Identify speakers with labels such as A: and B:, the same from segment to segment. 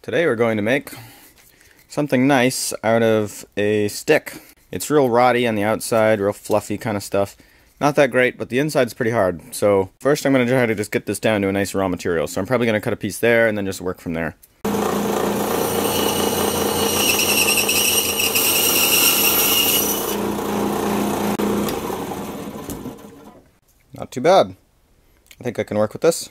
A: Today we're going to make something nice out of a stick. It's real rotty on the outside, real fluffy kind of stuff. Not that great, but the inside's pretty hard. So first I'm going to try to just get this down to a nice raw material. So I'm probably going to cut a piece there and then just work from there. Not too bad. I think I can work with this.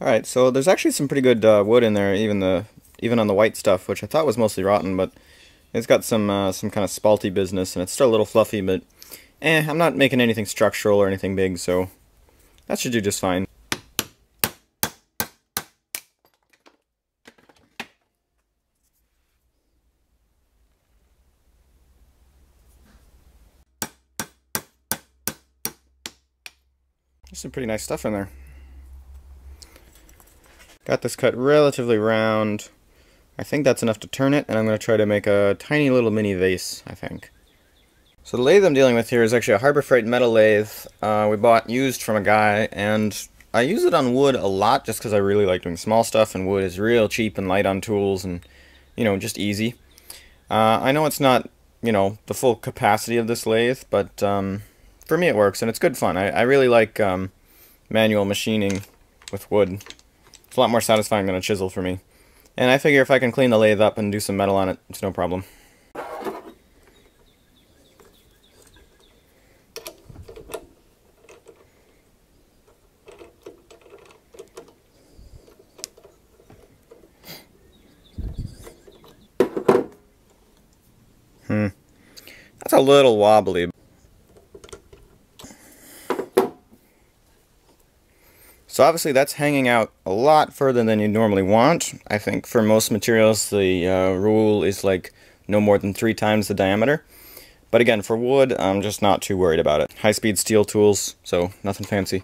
A: Alright, so there's actually some pretty good wood in there, even on the white stuff, which I thought was mostly rotten, but it's got some kind of spalty business, and it's still a little fluffy, but I'm not making anything structural or anything big, so that should do just fine. There's some pretty nice stuff in there. Got this cut relatively round. I think that's enough to turn it, and I'm going to try to make a tiny little mini vase, I think. So the lathe I'm dealing with here is actually a Harbor Freight metal lathe we bought used from a guy, and I use it on wood a lot just because I really like doing small stuff, and wood is real cheap and light on tools and, you know, just easy. I know it's not, you know, the full capacity of this lathe, but for me it works, and it's good fun. I really like manual machining with wood. It's a lot more satisfying than a chisel for me. And I figure if I can clean the lathe up and do some metal on it, it's no problem. That's a little wobbly. So obviously that's hanging out a lot further than you normally want. I think for most materials the rule is like no more than 3 times the diameter. But again, for wood, I'm just not too worried about it. High-speed steel tools, so nothing fancy.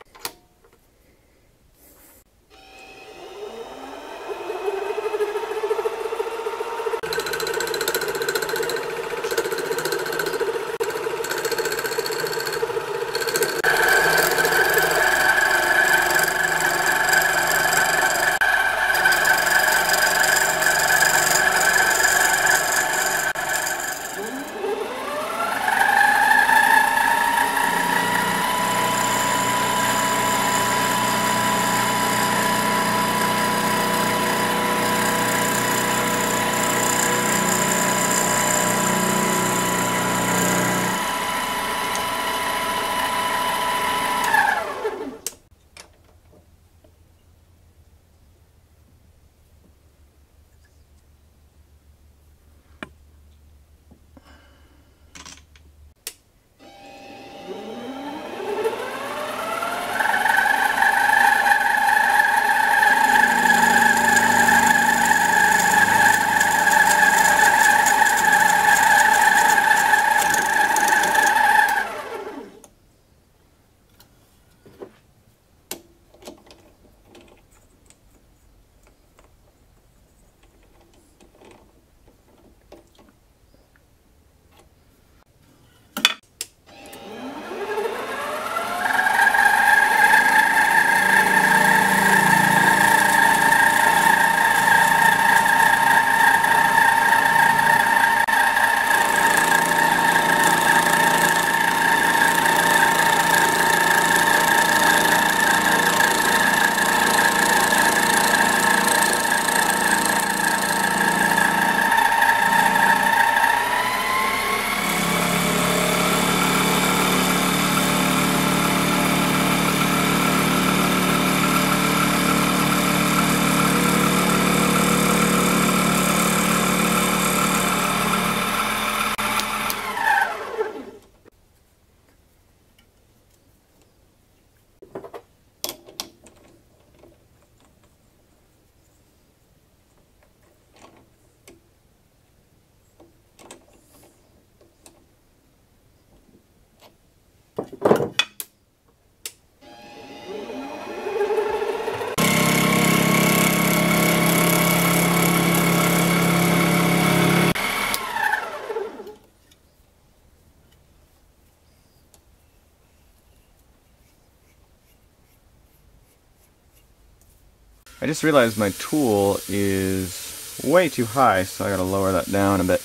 A: I just realized my tool is way too high, so I gotta lower that down a bit.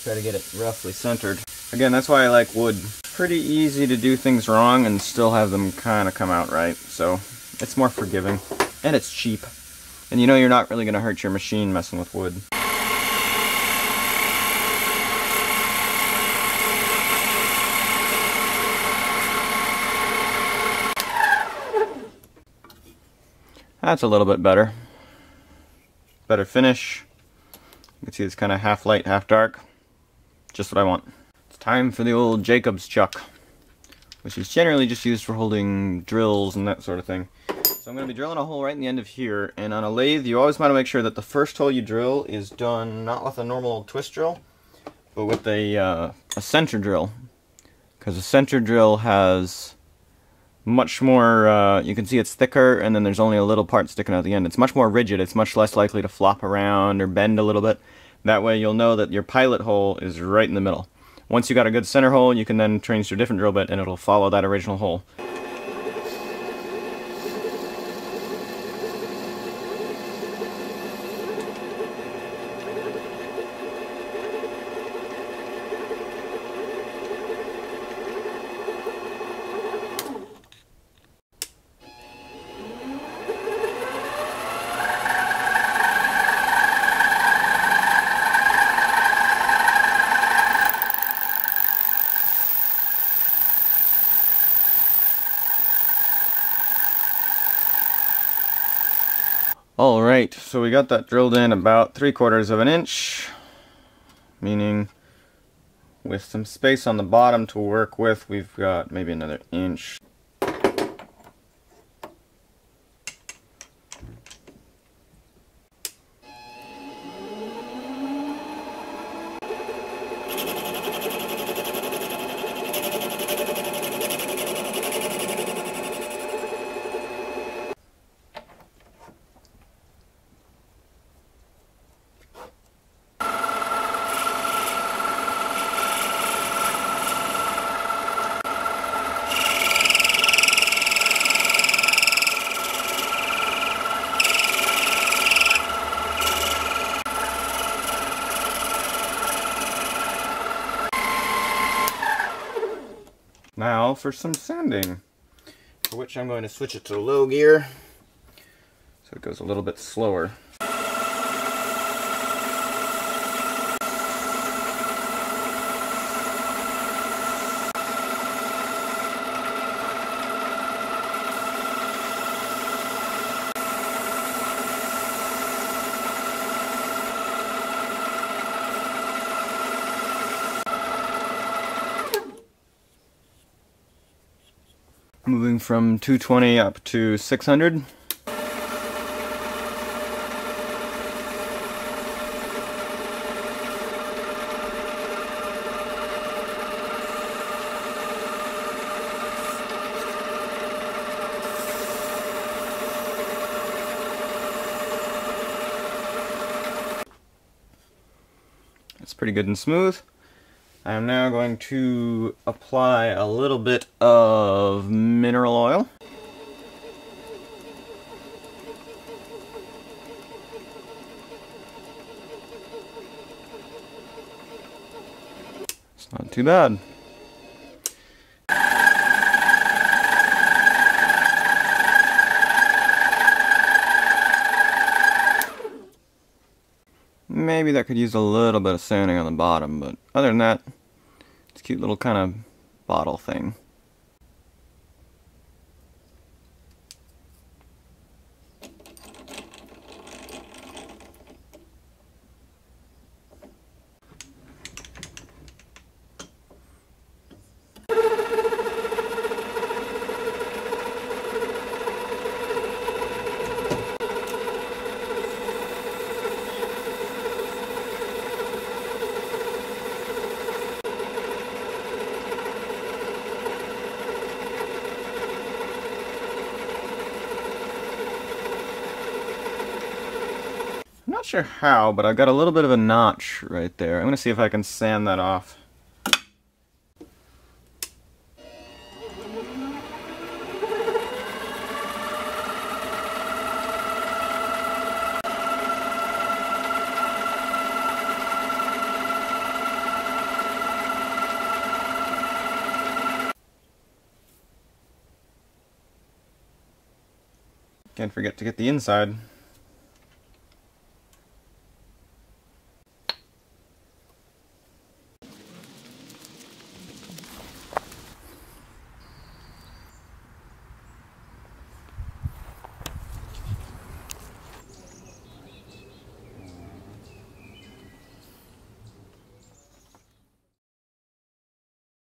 A: Try to get it roughly centered. Again, that's why I like wood. Pretty easy to do things wrong and still have them kind of come out right, so it's more forgiving. And it's cheap. And you know you're not really gonna hurt your machine messing with wood. That's a little bit better. Better finish. You can see it's kind of half light, half dark. Just what I want. It's time for the old Jacob's chuck, which is generally just used for holding drills and that sort of thing. So I'm going to be drilling a hole right in the end of here, and on a lathe you always want to make sure that the first hole you drill is done not with a normal twist drill, but with a center drill. Because a center drill has much more, you can see it's thicker, and then there's only a little part sticking out the end. It's much more rigid, it's much less likely to flop around or bend a little bit. That way you'll know that your pilot hole is right in the middle. Once you got a good center hole, you can then change to a different drill bit and it'll follow that original hole. Alright, so we got that drilled in about 3/4 of an inch, meaning with some space on the bottom to work with, we've got maybe another inch. Now for some sanding, for which I'm going to switch it to low gear so it goes a little bit slower. Moving from 220 up to 600. It's pretty good and smooth. I'm now going to apply a little bit of mineral oil. It's not too bad. Maybe that could use a little bit of sanding on the bottom, but other than that, it's a cute little kind of bottle thing. I'm not sure how, but I've got a little bit of a notch right there. I'm going to see if I can sand that off. Can't forget to get the inside.